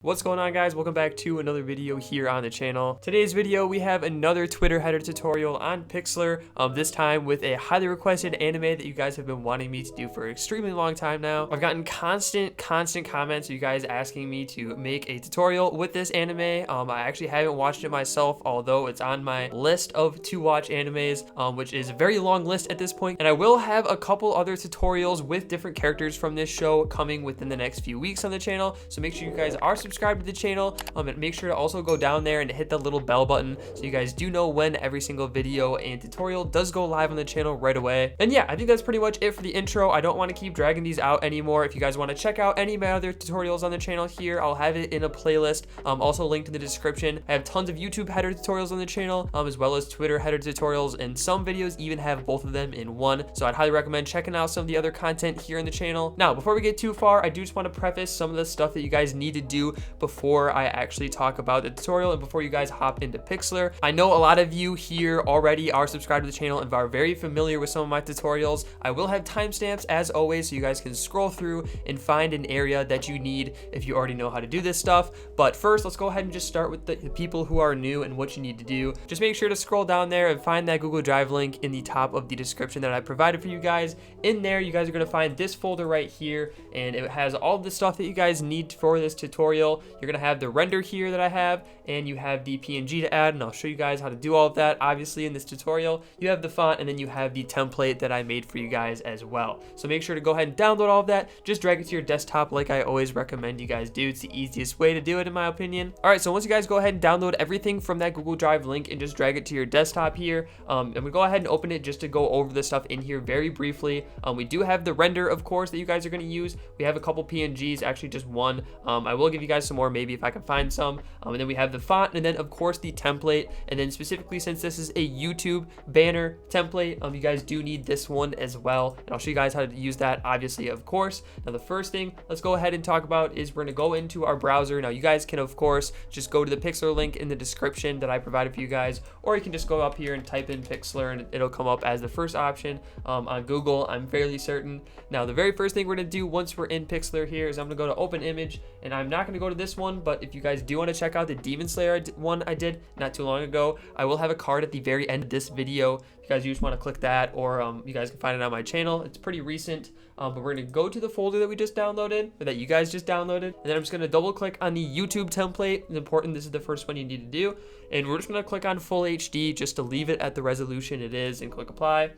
What's going on, guys? Welcome back to another video here on the channel. Today's video we have another Twitter header tutorial on Pixlr, this time with a highly requested anime that you guys have been wanting me to do for an extremely long time now. I've gotten constant comments of you guys asking me to make a tutorial with this anime. I actually haven't watched it myself, although it's on my list of to watch animes, which is a very long list at this point. And I will have a couple other tutorials with different characters from this show coming within the next few weeks on the channel, so make sure you guys are subscribe to the channel, and make sure to also go down there and hit the little bell button so you guys do know when every single video and tutorial does go live on the channel right away. And yeah, I think that's pretty much it for the intro. I don't want to keep dragging these out anymore. If you guys want to check out any of my other tutorials on the channel here, I'll have it in a playlist, also linked in the description. I have tons of YouTube header tutorials on the channel, as well as Twitter header tutorials, and some videos even have both of them in one, so I'd highly recommend checking out some of the other content here in the channel. Now, before we get too far, I do just want to preface some of the stuff that you guys need to do before I actually talk about the tutorial and before you guys hop into Pixlr. I know a lot of you here already are subscribed to the channel and are very familiar with some of my tutorials. I will have timestamps as always, so you guys can scroll through and find an area that you need if you already know how to do this stuff. But first, let's go ahead and just start with the people who are new and what you need to do. Just make sure to scroll down there and find that Google Drive link in the top of the description that I provided for you guys. In there, you guys are going to find this folder right here, and it has all the stuff that you guys need for this tutorial. You're going to have the render here that I have, and you have the PNG to add, and I'll show you guys how to do all of that obviously in this tutorial. You have the font, and then you have the template that I made for you guys as well. So make sure to go ahead and download all of that. Just drag it to your desktop like I always recommend you guys do. It's the easiest way to do it in my opinion. All right, so once you guys go ahead and download everything from that Google Drive link and just drag it to your desktop here, and we go ahead and open it just to go over the stuff in here very briefly. We do have the render, of course, that you guys are going to use. We have a couple PNGs, actually just one. I will give you guys some more maybe if I can find some, and then we have the font, and then of course the template. And then specifically, since this is a YouTube banner template, you guys do need this one as well, and I'll show you guys how to use that obviously, of course. Now the first thing let's go ahead and talk about is we're going to go into our browser. Now you guys can of course just go to the Pixlr link in the description that I provided for you guys, or you can just go up here and type in Pixlr and it'll come up as the first option on Google, I'm fairly certain. Now the very first thing we're going to do once we're in Pixlr here is I'm going to go to open image, and I'm not going to go to this one, but if you guys do want to check out the Demon Slayer one I did not too long ago, I will have a card at the very end of this video. If you guys just want to click that, or you guys can find it on my channel. It's pretty recent, but we're going to go to the folder that we just downloaded, or that you guys just downloaded, and then I'm just going to double click on the YouTube template. It's important, this is the first one you need to do, and we're just going to click on full HD just to leave it at the resolution it is and click apply.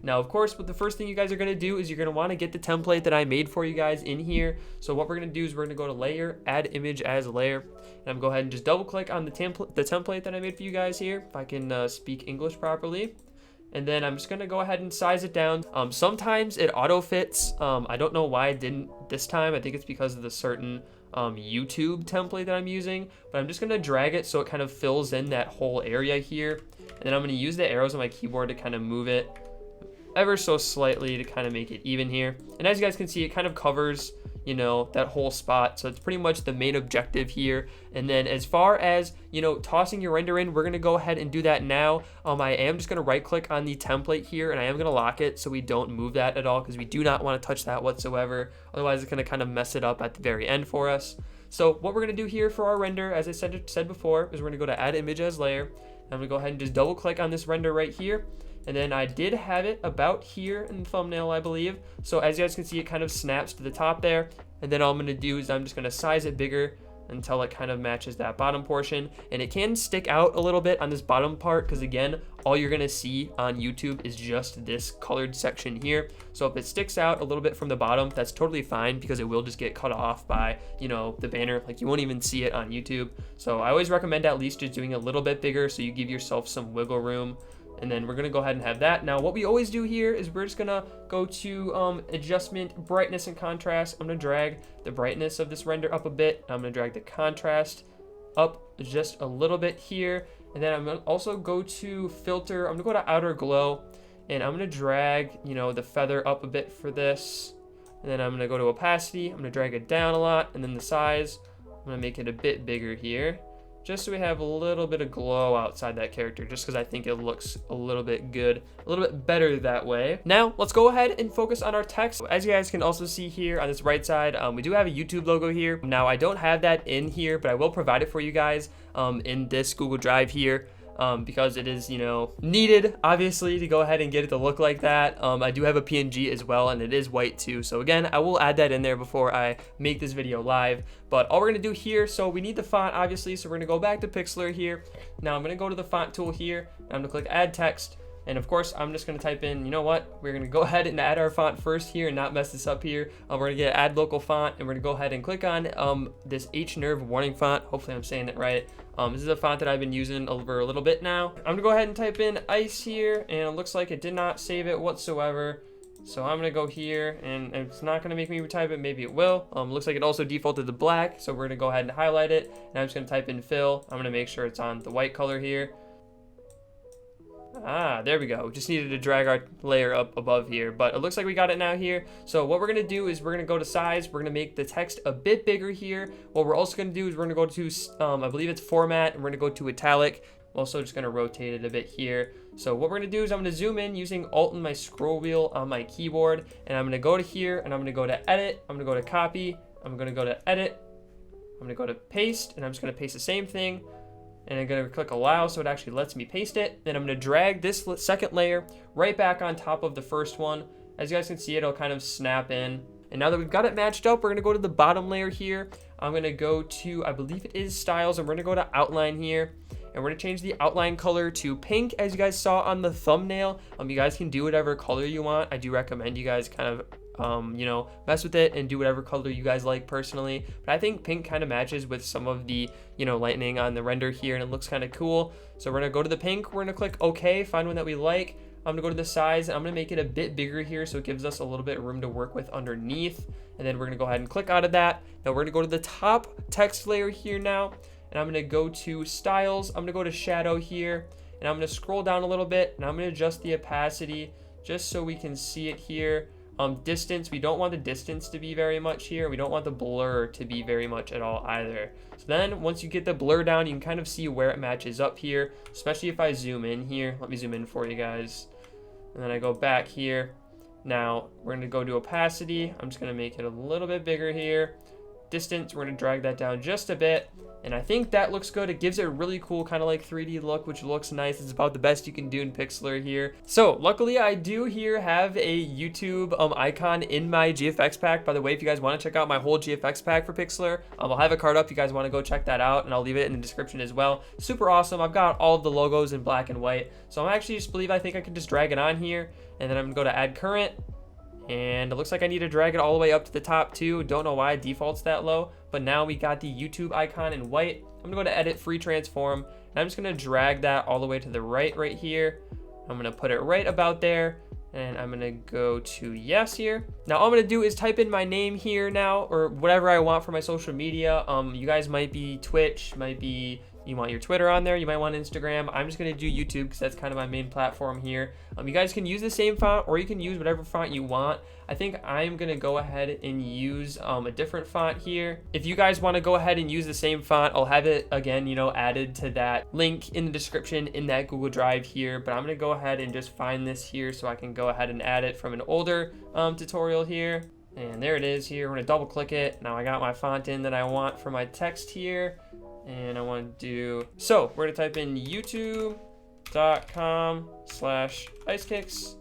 Now, of course, but the first thing you guys are going to do is you're going to want to get the template that I made for you guys in here. So what we're going to do is we're going to go to layer, add image as layer, and I'm going to go ahead and just double click on the template that I made for you guys here, if I can speak English properly. And then I'm just going to go ahead and size it down. Sometimes it auto fits. I don't know why it didn't this time. I think it's because of the certain YouTube template that I'm using, but I'm just going to drag it so it kind of fills in that whole area here. And then I'm going to use the arrows on my keyboard to kind of move it ever so slightly to kind of make it even here. And as you guys can see, it kind of covers, you know, that whole spot. So it's pretty much the main objective here. And then as far as, you know, tossing your render in, we're going to go ahead and do that now. I am just going to right click on the template here, and I am going to lock it so we don't move that at all, because we do not want to touch that whatsoever. Otherwise it's going to kind of mess it up at the very end for us. So what we're going to do here for our render, as I said before, is we're going to go to add image as layer. I'm going to go ahead and just double click on this render right here. And then I did have it about here in the thumbnail, I believe. So as you guys can see, it kind of snaps to the top there. And then all I'm going to do is I'm just going to size it bigger until it kind of matches that bottom portion. And it can stick out a little bit on this bottom part, because again, all you're going to see on YouTube is just this colored section here. So if it sticks out a little bit from the bottom, that's totally fine, because it will just get cut off by, you know, the banner. Like, you won't even see it on YouTube. So I always recommend at least just doing a little bit bigger so you give yourself some wiggle room. And then we're going to go ahead and have that. Now, what we always do here is we're just going to go to adjustment, brightness, and contrast. I'm going to drag the brightness of this render up a bit. I'm going to drag the contrast up just a little bit here. And then I'm going to also go to filter. I'm going to go to outer glow. And I'm going to drag, you know, the feather up a bit for this. And then I'm going to go to opacity. I'm going to drag it down a lot. And then the size, I'm going to make it a bit bigger here. just so we have a little bit of glow outside that character, just because I think it looks a little bit good, a little bit better that way. Now let's go ahead and focus on our text. As you guys can also see here on this right side, we do have a YouTube logo here. Now I don't have that in here, but I will provide it for you guys in this Google Drive here. Because it is, you know, needed, obviously, to go ahead and get it to look like that. I do have a PNG as well, and it is white too. So again, I will add that in there before I make this video live. But all we're gonna do here, so we need the font, obviously, so we're gonna go back to Pixlr here. Now I'm gonna go to the font tool here, and I'm gonna click add text. And of course, I'm just gonna type in, you know what, we're gonna go ahead and add our font first here and not mess this up here. We're gonna get add local font, and we're gonna go ahead and click on this H-Nerve warning font. Hopefully I'm saying it right. This is a font that I've been using over a little bit now. I'm gonna go ahead and type in ice here, and it looks like it did not save it whatsoever. So I'm gonna go here, and it's not gonna make me retype it, maybe it will. Looks like it also defaulted to black, so we're gonna go ahead and highlight it. And I'm just gonna type in fill. I'm gonna make sure it's on the white color here. Ah, there we go. We just needed to drag our layer up above here, but it looks like we got it now here. So what we're gonna do is we're gonna go to size. We're gonna make the text a bit bigger here. What we're also gonna do is we're gonna go to, I believe it's format, and we're gonna go to italic. I'm also just gonna rotate it a bit here. So what we're gonna do is I'm gonna zoom in using Alt and my scroll wheel on my keyboard, and I'm gonna go to here, and I'm gonna go to edit. I'm gonna go to copy. I'm gonna go to edit. I'm gonna go to paste, and I'm just gonna paste the same thing. And I'm gonna click allow so it actually lets me paste it. Then I'm gonna drag this second layer right back on top of the first one. As you guys can see, it'll kind of snap in. And now that we've got it matched up, we're gonna go to the bottom layer here. I'm gonna go to, I believe it is styles, and we're gonna go to outline here. And we're gonna change the outline color to pink, as you guys saw on the thumbnail. You guys can do whatever color you want. I do recommend you guys kind of you know, mess with it and do whatever color you guys like personally, but I think pink kind of matches with some of the, you know, lightning on the render here, and it looks kind of cool. So we're gonna go to the pink, we're gonna click OK, find one that we like. I'm gonna go to the size, and I'm gonna make it a bit bigger here so it gives us a little bit of room to work with underneath. And then we're gonna go ahead and click out of that. Now we're gonna go to the top text layer here now, and I'm gonna go to styles. I'm gonna go to shadow here, and I'm gonna scroll down a little bit, and I'm gonna adjust the opacity just so we can see it here. Distance, we don't want the distance to be very much here. We don't want the blur to be very much at all either. So then once you get the blur down, you can kind of see where it matches up here, especially if I zoom in here. Let me zoom in for you guys. And then I go back here. Now we're going to go to opacity. I'm just going to make it a little bit bigger here. Distance, we're going to drag that down just a bit. And I think that looks good. It gives it a really cool kind of like 3D look, which looks nice. It's about the best you can do in Pixlr here. So luckily I do here have a YouTube icon in my GFX pack. By the way, if you guys want to check out my whole GFX pack for Pixlr, I'll have a card up if you guys want to go check that out, and I'll leave it in the description as well. Super awesome. I've got all of the logos in black and white. So I'm actually I think I can just drag it on here, and then I'm gonna go to add current. And it looks like I need to drag it all the way up to the top too. Don't know why it defaults that low, but now we got the YouTube icon in white. I'm gonna go to edit free transform, and I'm just gonna drag that all the way to the right here. I'm gonna put it right about there, and I'm gonna go to yes here. Now all I'm gonna do is type in my name here now, or whatever I want for my social media. You guys might be Twitch, might be, you want your Twitter on there, you might want Instagram. I'm just gonna do YouTube because that's kind of my main platform here. You guys can use the same font, or you can use whatever font you want. I think I'm gonna go ahead and use a different font here. If you guys want to go ahead and use the same font, I'll have it again, you know, added to that link in the description in that Google Drive here. But I'm gonna go ahead and just find this here so I can go ahead and add it from an older tutorial here. And there it is here. We're gonna double click it. Now I got my font in that I want for my text here. And I want to do, so we're gonna type in youtube.com/icekicks,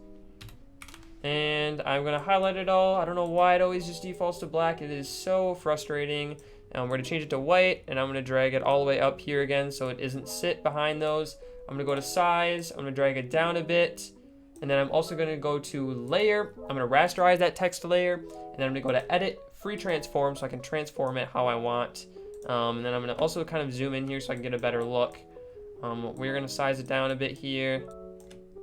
and I'm gonna highlight it all. I don't know why it always just defaults to black. It is so frustrating. We're gonna change it to white, and I'm gonna drag it all the way up here again so it isn't sit behind those. I'm gonna go to size. I'm gonna drag it down a bit, and then I'm also gonna go to layer. I'm gonna rasterize that text layer, and then I'm gonna go to edit free transform so I can transform it how I want. And then I'm going to also kind of zoom in here so I can get a better look. We're going to size it down a bit here.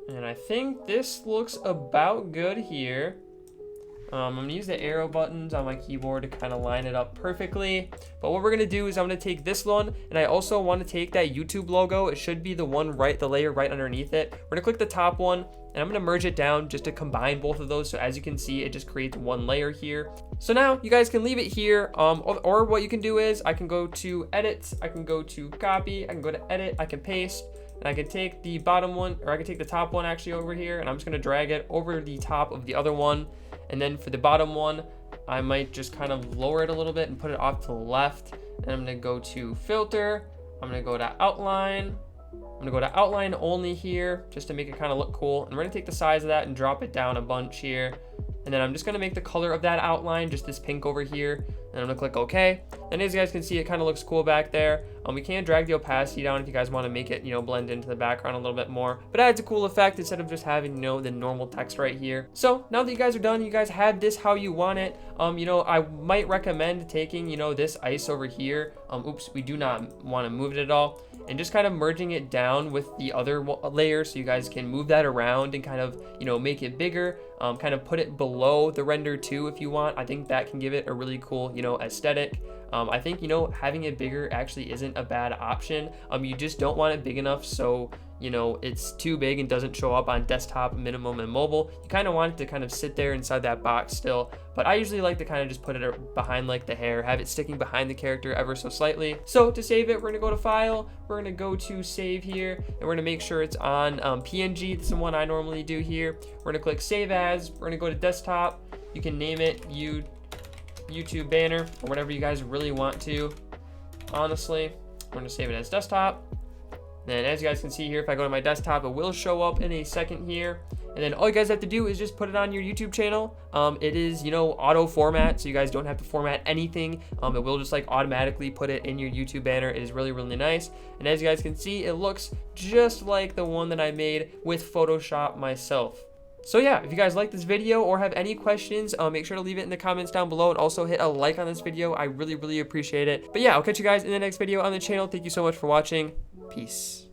And I think this looks about good here. I'm gonna use the arrow buttons on my keyboard to kind of line it up perfectly. But what we're gonna do is I'm gonna take this one, and I also want to take that YouTube logo. It should be the one the layer right underneath it. We're gonna click the top one, and I'm gonna merge it down just to combine both of those. So as you can see, it just creates one layer here. So now you guys can leave it here, or what you can do is I can go to edit, I can go to copy, I can go to edit, I can paste, and I can take the bottom one, or I can take the top one actually over here, and I'm just gonna drag it over the top of the other one. And then for the bottom one, I might just kind of lower it a little bit and put it off to the left. And I'm gonna go to filter, I'm gonna go to outline, I'm gonna go to outline only here just to make it kind of look cool. And we're gonna take the size of that and drop it down a bunch here. And then I'm just gonna make the color of that outline just this pink over here. And I'm gonna click OK. And as you guys can see, it kind of looks cool back there. We can drag the opacity down if you guys want to make it, blend into the background a little bit more. But it adds a cool effect instead of just having, the normal text right here. So now that you guys are done, you guys have this how you want it. I might recommend taking, this ice over here. Oops, we do not want to move it at all. And just kind of merging it down with the other layer so you guys can move that around and kind of, make it bigger. Kind of put it below the render too if you want. I think that can give it a really cool, aesthetic. I think, having it bigger actually isn't a bad option. You just don't want it big enough so, it's too big and doesn't show up on desktop, minimum, and mobile. You kind of want it to kind of sit there inside that box still. But I usually like to kind of just put it behind like the hair, have it sticking behind the character ever so slightly. So to save it, we're gonna go to File, we're gonna go to Save here, and we're gonna make sure it's on PNG. This is the one I normally do here. We're gonna click Save As, we're gonna go to Desktop. You can name it YouTube banner or whatever you guys really want to. Honestly, we're gonna save it as desktop. Then as you guys can see here, if I go to my desktop, it will show up in a second here. And then all you guys have to do is just put it on your YouTube channel. It is, auto format, so you guys don't have to format anything. It will just like automatically put it in your YouTube banner. It is really, really nice. And as you guys can see, it looks just like the one that I made with Photoshop myself. So yeah, if you guys like this video or have any questions, make sure to leave it in the comments down below, and also hit a like on this video. I really, really appreciate it. But yeah, I'll catch you guys in the next video on the channel. Thank you so much for watching. Peace.